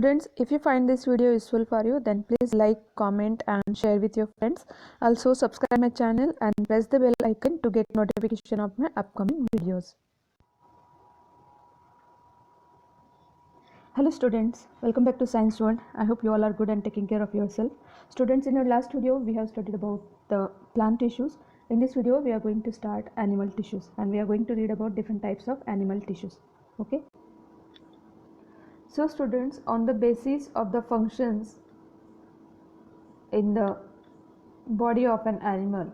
students, if you find this video useful for you, then please like, comment and share with your friends. Also subscribe my channel and press the bell icon to get notification of my upcoming videos. Hello students, welcome back to Science World. I hope you all are good and taking care of yourself. Students, in our last video we have studied about the plant tissues. In this video we are going to start animal tissues and we are going to read about different types of animal tissues. Okay. So students, on the basis of the functions in the body of an animal,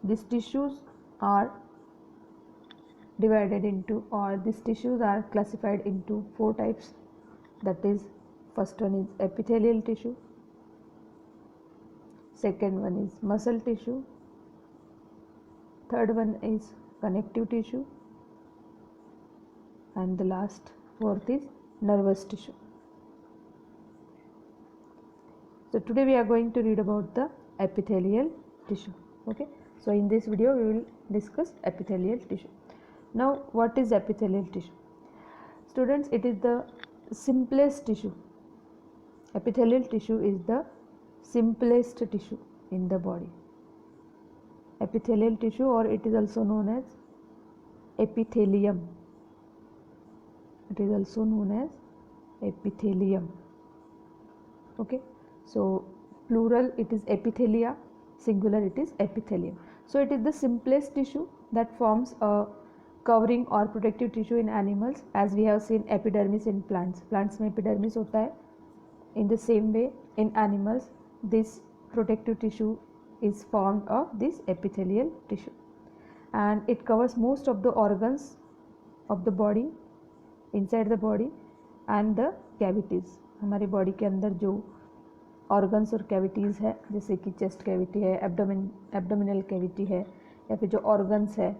these tissues are divided into, or these tissues are classified into 4 types. That is, first one is epithelial tissue, second one is muscle tissue, third one is connective tissue, and the last, fourth is nervous tissue. So today we are going to read about the epithelial tissue. Okay, so in this video we will discuss epithelial tissue. Now, what is epithelial tissue? Students, it is the simplest tissue. Epithelial tissue is the simplest tissue in the body. Epithelial tissue, or it is also known as epithelium. It is also known as epithelium. Okay, so plural it is epithelia, singular it is epithelium. So it is the simplest tissue that forms a covering or protective tissue in animals, as we have seen epidermis in plants. Plants में epidermis होता है. In the same way, in animals, this protective tissue is formed of this epithelial tissue, and it covers most of the organs of the body, inside the body and the cavities. हमारे body के अंदर जो organs और cavities है, जैसे कि chest cavity है, abdominal cavity है, या फिर जो ऑर्गन्स है,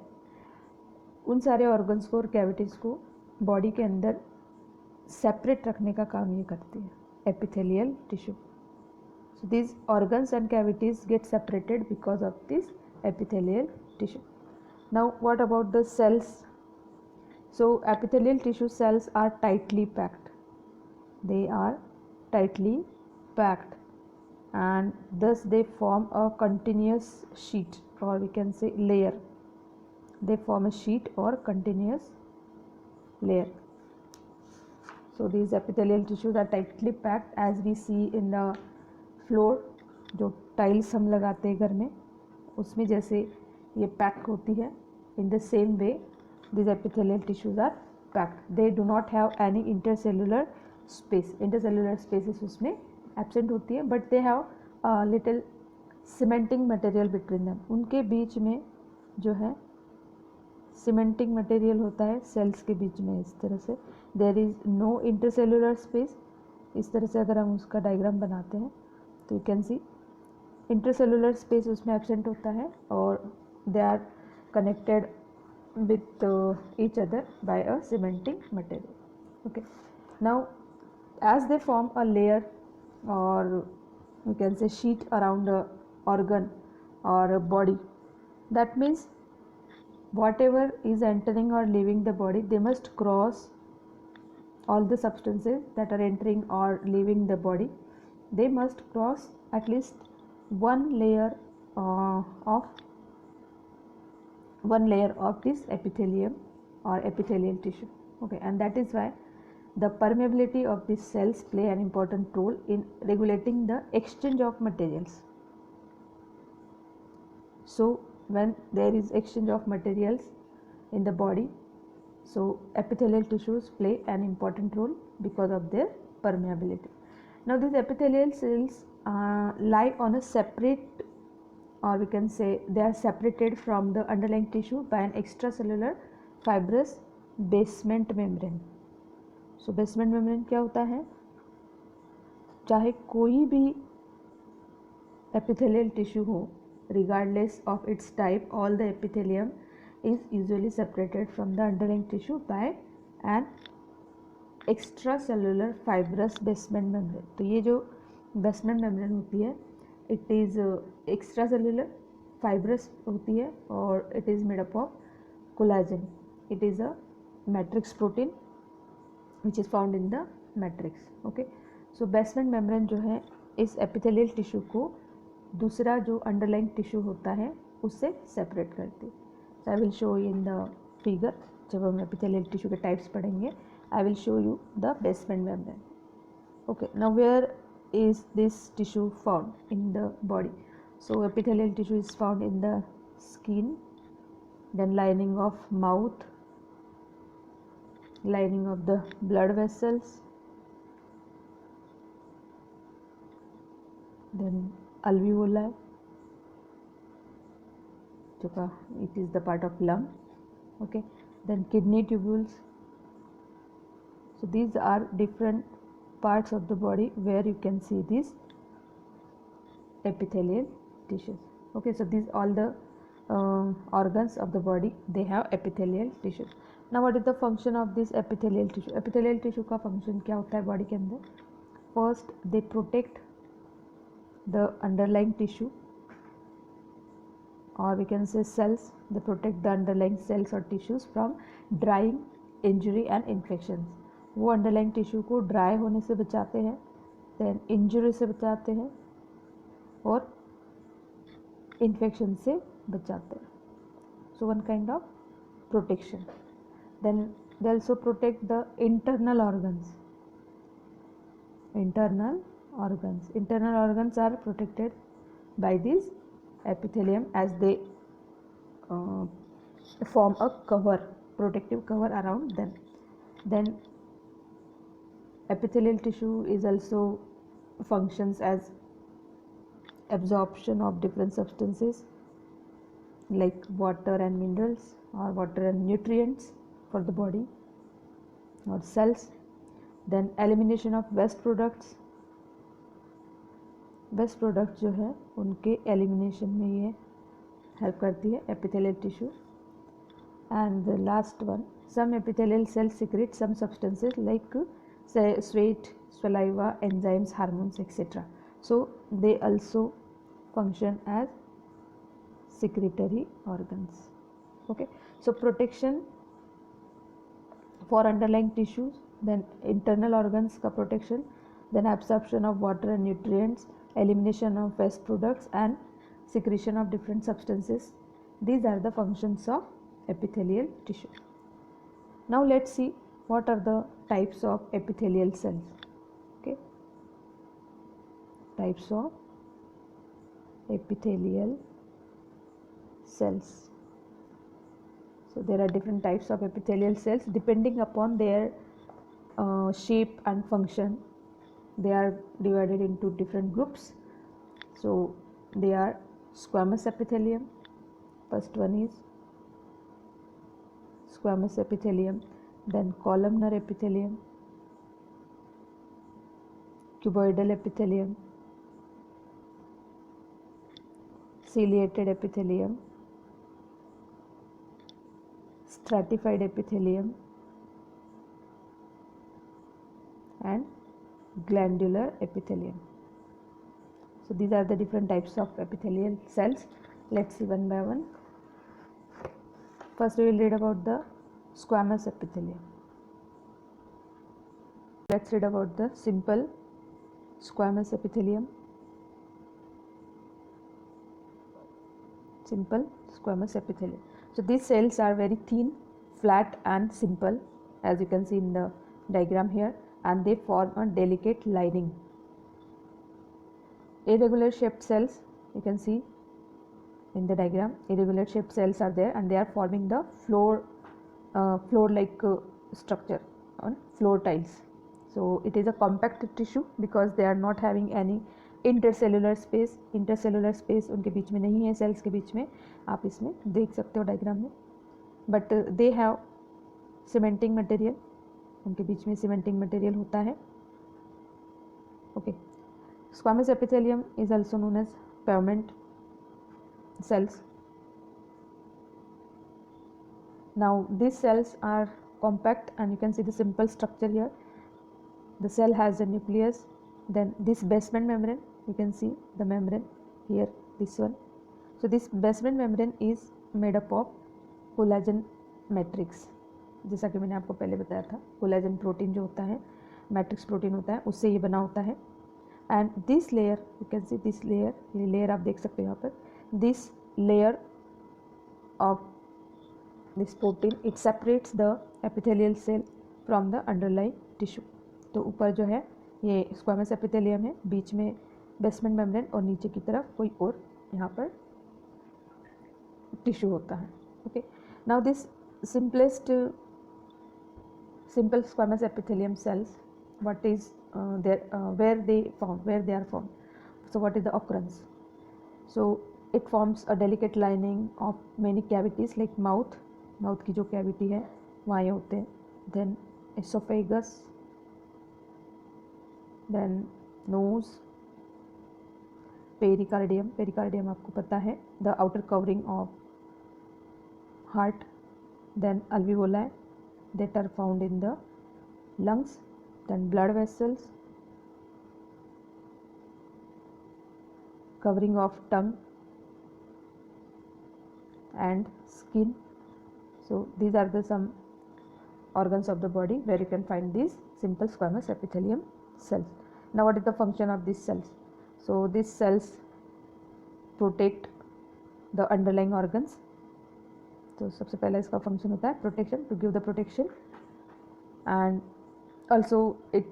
उन सारे ऑर्गन्स को और कैविटीज़ को बॉडी के अंदर सेपरेट रखने का काम ये करती है epithelial tissue. So these organs and cavities get separated because of this epithelial tissue. Now what about the cells? So epithelial tissue cells are tightly packed. They are tightly packed and thus they form a continuous sheet, or we can say layer. They form a sheet or continuous layer. So these epithelial tissues are tightly packed, as we see in the floor. जो tiles हम लगाते हैं घर में, उसमें जैसे ये pack होती है, in the same way these epithelial tissues are packed. They do not have any intercellular space. Intercellular spaces उसमें absent होती है, but they have a little cementing material between them. उनके बीच में जो है सीमेंटिंग मटेरियल होता है सेल्स के बीच में. इस तरह से there is no intercellular space. इस तरह से अगर हम उसका डायग्राम बनाते हैं तो you can see intercellular space उसमें एब्सेंट होता है, और they are connected with each other by a cementing material. Okay, now as they form a layer or you can say sheet around a organ or a body, that means whatever is entering or leaving the body, they must cross all the substances that are entering or leaving the body. They must cross at least one layer of this epithelium or epithelial tissue. Okay, and that is why the permeability of these cells play an important role in regulating the exchange of materials. So when there is exchange of materials in the body, so epithelial tissues play an important role because of their permeability. Now these epithelial cells lie on a separate, or we can say they are separated from the underlying tissue by an extracellular fibrous basement membrane. So basement membrane क्या होता है? चाहे कोई भी epithelial tissue हो, regardless of its type, all the epithelium is usually separated from the underlying tissue by an extracellular fibrous basement membrane. तो ये जो basement membrane होती है, it is extracellular fibrous होती है, और it is made up of collagen. It is a matrix protein which is found in the matrix. Okay, so basement membrane जो है इस एपिथेलियल टिश्यू को दूसरा जो अंडरलाइंग टिश्यू होता है उससे सेपरेट करती है. So I will show you in the figure. जब हम एपिथेलियल टिश्यू के टाइप्स पढ़ेंगे I will show you the basement membrane. Okay, now where is this tissue found in the body? So epithelial tissue is found in the skin, then lining of mouth, lining of the blood vessels, then alveoli, it is the part of lung. Okay, then kidney tubules. So these are different parts of the body where you can see these epithelial tissues. Okay, so these all the organs of the body, they have epithelial tissues. Now what is the function of this epithelial tissue? Epithelial tissue का function क्या होता है body के अंदर? First they protect the underlying tissue, or we can say cells. They protect the underlying cells or tissues from drying, injury and infections. वो underlying tissue को dry होने से बचाते हैं, देन इंजरी से बचाते हैं और इन्फेक्शन से बचाते हैं. So one kind of protection. Then they also protect the internal organs. Internal organs are protected by this epithelium as they form a cover, protective cover around them. Then epithelial tissue is also functions as absorption of different substances like water and minerals or water and nutrients for the body or cells. Then elimination of waste products. Waste product जो है उनके elimination में ये help करती है epithelial tissue. And the last one, some epithelial cells secrete some substances like sweat, saliva, enzymes, hormones, etc. So they also function as secretory organs. Okay, so protection for underlying tissues, then internal organs का protection, then absorption of water and nutrients, elimination of waste products and secretion of different substances. These are the functions of epithelial tissue. Now let's see what are the types of epithelial cells. Okay, types of epithelial cells. So there are different types of epithelial cells depending upon their shape and function. They are divided into different groups. So they are squamous epithelium. First one is squamous epithelium, then columnar epithelium, cuboidal epithelium, ciliated epithelium, stratified epithelium and glandular epithelium. So these are the different types of epithelial cells. Let's see one by one. First we will read about the squamous epithelium. Let's read about the simple squamous epithelium. Simple squamous epithelium. So these cells are very thin, flat and simple, as you can see in the diagram here, and they form a delicate lining. Irregular shaped cells, you can see in the diagram, irregular shaped cells are there and they are forming the floor like structure on floor tiles. So it is a compact tissue because they are not having any intercellular space. Intercellular space उनके बीच में नहीं है, sales के बीच में, आप इसमें देख सकते हो डायग्राम में. But they have cementing material, उनके बीच में सीमेंटिंग मटेरियल होता है. Okay, squamous epithelium is also known as pavement cells. Now these cells are compact and you can see the simple structure here. The cell has a nucleus, then this basement membrane, you can see the membrane here, this one. So this basement membrane is made up of collagen matrix. जैसा कि मैंने आपको पहले बताया था, collagen protein जो होता है मैट्रिक्स प्रोटीन होता है उससे ये बना होता है। And this layer, you can see this layer, ये लेयर आप देख सकते हो यहाँ पर, this layer of this protein it separates the epithelial cell from the underlying tissue. तो ऊपर जो है ये स्क्वामस एपिथेलियम है, बीच में बेसमेंट मेम्ब्रेन और नीचे की तरफ कोई और यहाँ पर टिश्यू होता है। Okay, now this simple squamous epithelium cells, what is where they are found. So what is the occurrence? So it forms a delicate lining of many cavities like mouth की जो cavity है वहाँ ये होते हैं, then esophagus, then nose, pericardium आपको पता है, the outer covering of heart, then alveoli that are found in the lungs, then blood vessels, covering of tongue and skin. So these are the some organs of the body where you can find these simple squamous epithelium cells. Now what is the function of these cells? So these cells protect the underlying organs. तो सबसे पहला इसका function होता है protection, to give the protection, and also it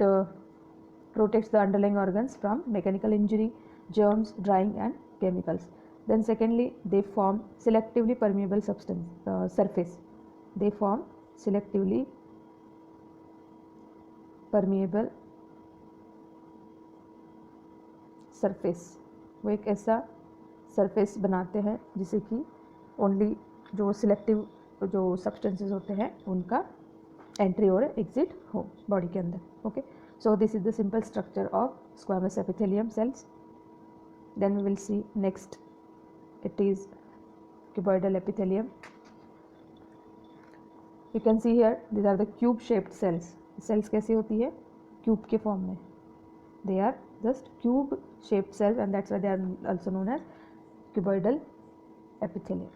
protects the underlying organs from mechanical injury, germs, drying and chemicals. Then secondly, they form selectively permeable surface. They form selectively permeable surface. वो एक ऐसा surface बनाते हैं जिसे कि only जो selective जो substances होते हैं उनका एंट्री और एग्जिट हो बॉडी के अंदर. Okay, so this is the simple structure of squamous epithelium cells. Then we will see next, it is cuboidal epithelium. You can see here these are the cube shaped cells. Cells कैसी होती है? Cube के form में. They are just cube shaped cells and that's why they are also known as cuboidal epithelium.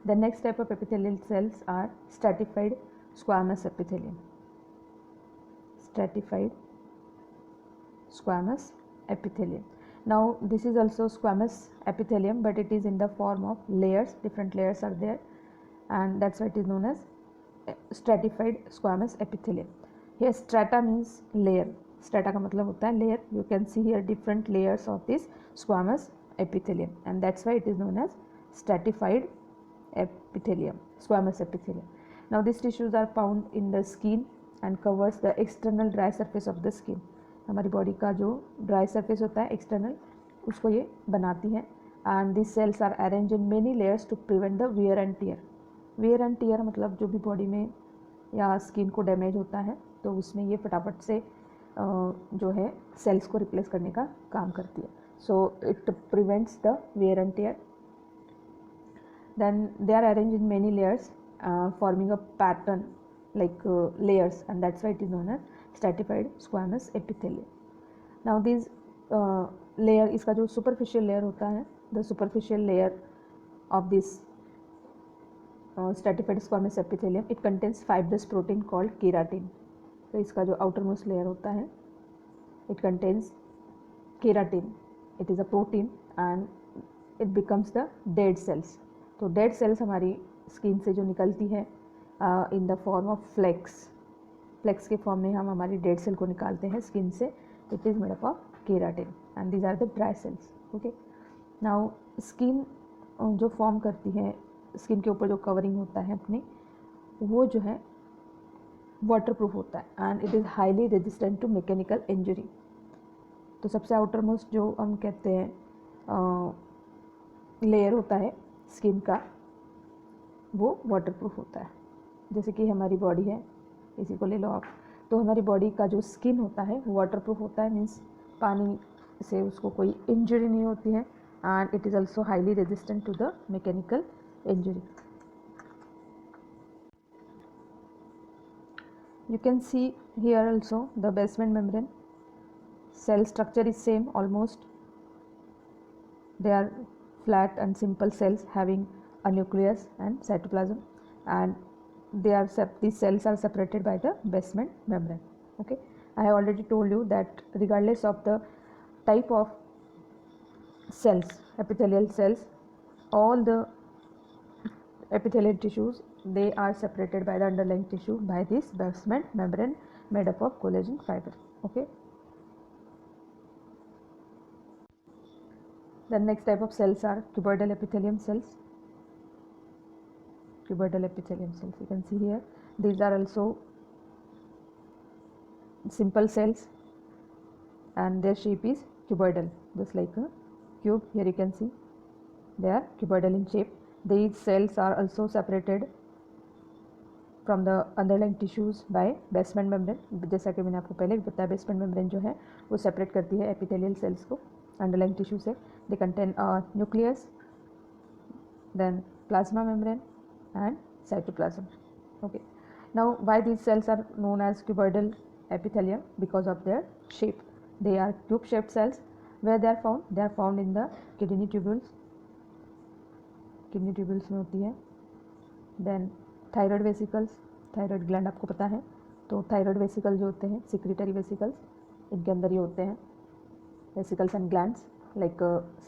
The next type of epithelial cells are stratified squamous epithelium. Stratified squamous epithelium. Now this is also squamous epithelium, but it is in the form of layers. Different layers are there, and that's why it is known as stratified squamous epithelium. Here strata means layer. Strata का मतलब होता है layer. You can see here different layers of this squamous epithelium, and that's why it is known as stratified epithelium, squamous epithelium. Now these tissues are found in the skin and covers the external dry surface of the skin. हमारी body का जो dry surface होता है external, उसको ये बनाती हैं. And this cells are arrange in many layers to prevent the wear and tear. Wear and tear मतलब जो भी बॉडी में या स्किन को डैमेज होता है तो उसमें ये फटाफट से जो है सेल्स को रिप्लेस करने का काम करती है. So it prevents the wear and tear. Then they are arrange in many layers forming a pattern like layers, and that's why it is known as stratified squamous epithelium. Now these layer, इसका जो superficial layer होता है, the superficial layer of this stratified squamous epithelium, it contains fibrous protein called keratin. तो इसका जो outermost layer होता है, it contains keratin. It is a protein and it becomes the dead cells. तो dead cells हमारी skin से जो निकलती है in the form of flakes के फॉर्म में हम हमारी डेड सेल को निकालते हैं स्किन से. It is made up of keratin and these are the dry cells. Okay, now skin जो फॉर्म करती है, स्किन के ऊपर जो कवरिंग होता है अपनी, वो जो है वाटर प्रूफ होता है and it is highly resistant to mechanical injury. तो सबसे आउटर मोस्ट जो हम कहते हैं लेयर होता है स्किन का, वो वाटर प्रूफ होता है. जैसे कि हमारी बॉडी है, इसी को ले लो आप, तो हमारी बॉडी का जो स्किन होता है वो वाटर प्रूफ होता है, मीन्स पानी से उसको कोई इंजरी नहीं होती है and it is also highly resistant to the mechanical injury. You can see here also the basement membrane. Cell structure is same almost. They are flat and simple cells having a nucleus and cytoplasm, and these cells are separated by the basement membrane. Okay, I have already told you that regardless of the type of cells, epithelial cells, all the epithelial tissues, they are separated by the underlying tissue by this basement membrane made up of collagen fiber. Okay. The next type of cells are cuboidal epithelium cells. Cuboidal epithelium cells, you can see here, these are also simple cells and their shape is cuboidal, just like a cube. Here you can see they are cuboidal in shape. These cells are also separated from the underlying tissues by basement membrane. जैसा कि मैंने आपको पहले भी बताया, basement membrane जो है वो separate करती है epithelial cells को underlying tissue से. They contain a nucleus, then plasma membrane and cytoplasm. Okay. Now why these cells are known as cuboidal epithelium? Because of their shape. They are cube shaped cells. Where they are found? They are found in the kidney tubules. Kidney tubules में होती है. Then thyroid vesicles, thyroid gland आपको पता है, तो thyroid vesicle जो होते हैं सिक्रेटरी वेसिकल्स, इनके अंदर ये होते हैं vesicles and glands like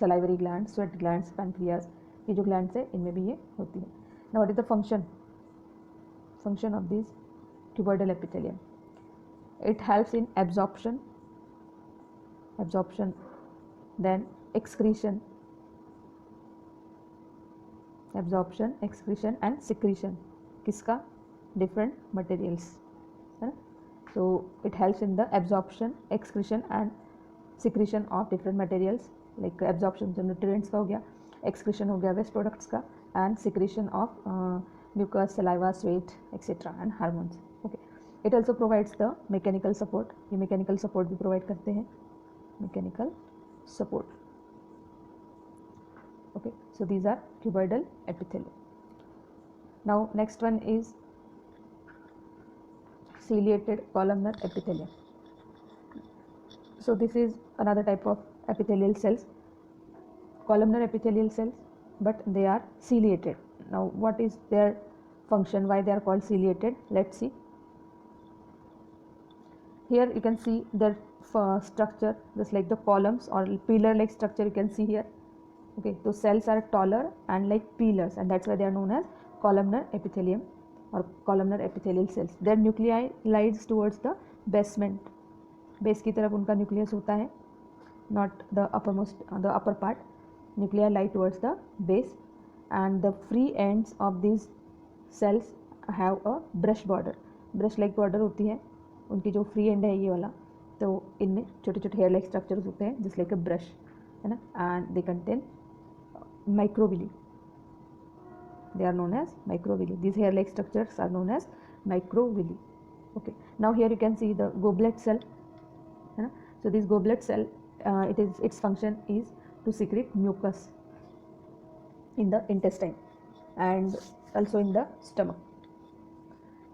salivary gland, sweat glands, pancreas, ये जो ग्लैंड्स है इनमें भी ये होती है. Now what is the function of this cuboidal epithelium? It helps in absorption, then excretion, and secretion. किसका? Different materials, है ना. So it helps in the absorption, excretion and secretion of different materials. Like absorption जो nutrients का हो गया, excretion हो गया waste products का, and secretion of mucus, saliva, sweat, etc. and hormones. Okay. It also provides the mechanical support. ये mechanical support भी provide करते हैं, mechanical support. Okay. So these are cuboidal epithelium. Now next one is ciliated columnar epithelium. So this is another type of epithelial cells, columnar epithelial cells, but they are ciliated. Now what is their function? Why they are called ciliated? Let's see. Here you can see their structure, just like the columns or pillar like structure you can see here. Okay, so cells are taller and like pillars, and that's why they are known as columnar epithelium or columnar epithelial cells. Their nuclei lies towards the basement, base की तरफ उनका nucleus होता है, not the uppermost, the upper part. Nuclei lie towards the base, and the free ends of these cells have a brush border. Brush like border होती है, उनकी जो free end है ये वाला, तो इनमें छोटे छोटे hair like structures होते हैं just like a brush, है ना, and they contain microvilli. They are known as microvilli. These hair like structures are known as microvilli. Okay. Now here you can see the goblet cell, है ना. So this goblet cell, its function is to secrete mucus in the intestine and also in the stomach.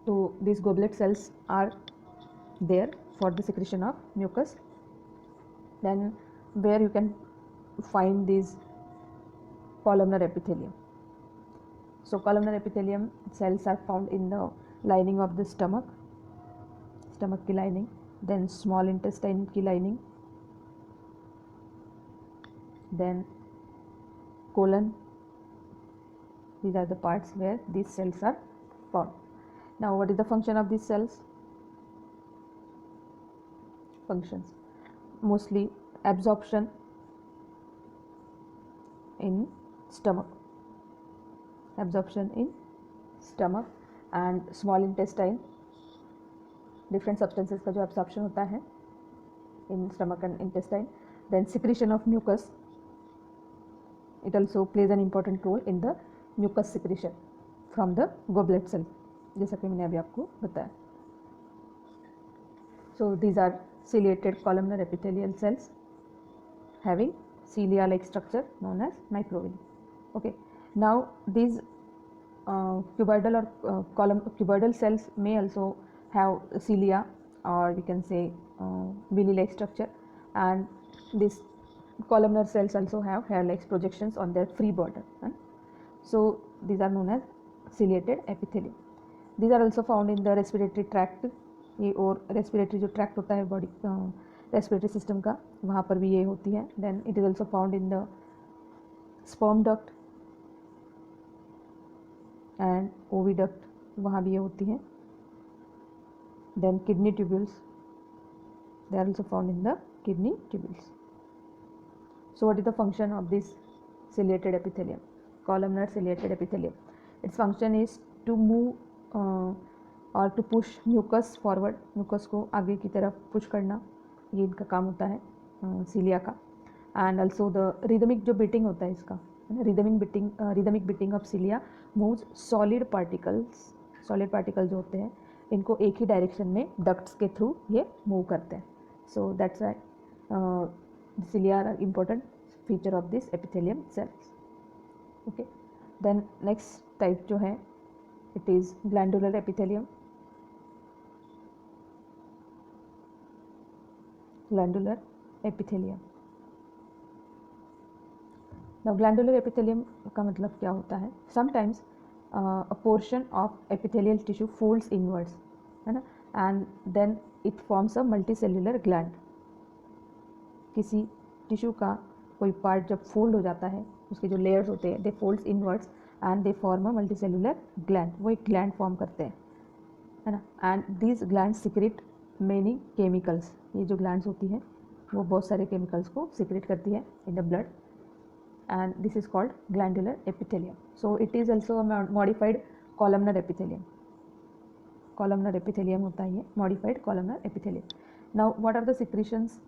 So these goblet cells are there for the secretion of mucus. Then where you can find these columnar epithelium? So columnar epithelium cells are found in the lining of the stomach की lining, then small intestine की lining, then colon. These are the parts where these cells are found. Now what is the function of these cells? Functions mostly absorption in stomach, and small intestine, different substances का जो absorption होता है in stomach and intestine. Then secretion of mucus, it also plays an important role in the mucus secretion from the goblet cell, जैसा कि मैंने अभी आपको बताया. So these are ciliated columnar epithelial cells having cilia like structure known as microvilli. Okay. Now these cuboidal or cuboidal cells may also have cilia, or we can say villi like structure, and these columnar cells also have hair like projections on their free border, right? So these are known as ciliated epithelium. These are also found in the respiratory tract, ये, और respiratory जो tract होता है body respiratory system का, वहाँ पर भी ये होती है. Then it is also found in the sperm duct and oviduct, वहाँ भी ये होती है. Then kidney tubules, they are also found in the kidney tubules. So what is the function of this ciliated epithelium, columnar ciliated epithelium? Its function is to move or to push mucus forward, mucus को आगे की तरफ push करना, ये इनका काम होता है cilia का. And also the rhythmic जो beating होता है इसका, rhythmic beating of cilia moves solid particles जो होते हैं इनको एक ही डायरेक्शन में डक्ट्स के थ्रू ये मूव करते हैं. So that's why cilia are important feature of this epithelium cells. Okay, then next type जो है it is glandular epithelium. Glandular epithelium. Now glandular epithelium का मतलब क्या होता है? Sometimes a portion of epithelial tissue folds inwards, है ना, and then it forms a multicellular gland. किसी टिश्यू का कोई पार्ट जब फोल्ड हो जाता है, उसके जो लेयर्स होते हैं they folds inwards and they form a multicellular gland, वो एक ग्लैंड फॉर्म करते हैं, है ना. And these gland secrete many chemicals, ये जो ग्लैंड्स होती हैं वो बहुत सारे केमिकल्स को सिक्रेट करती है in the blood, and this is called glandular epithelium. So it is also modified columnar epithelium. Columnar epithelium होता है ये, modified columnar epithelium. Now what are the secretions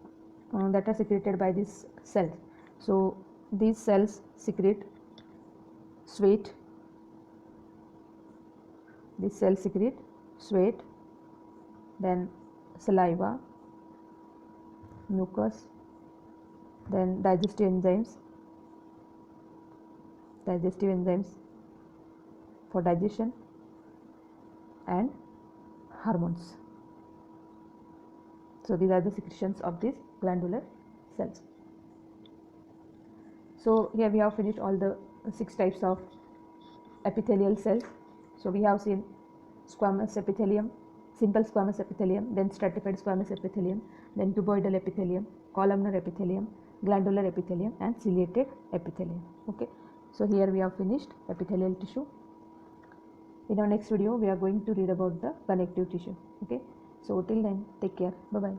that are secreted by these cells? So these cells secrete sweat, then saliva, mucus, then digestive enzymes for digestion, and hormones. So these are the secretions of these glandular cells. So here we have finished all the 6 types of epithelial cells. So we have seen squamous epithelium, simple squamous epithelium, then stratified squamous epithelium, then cuboidal epithelium, columnar epithelium, glandular epithelium, and ciliated epithelium. Okay, so here we have finished epithelial tissue. In our next video we are going to read about the connective tissue. Okay, so till then take care, bye bye.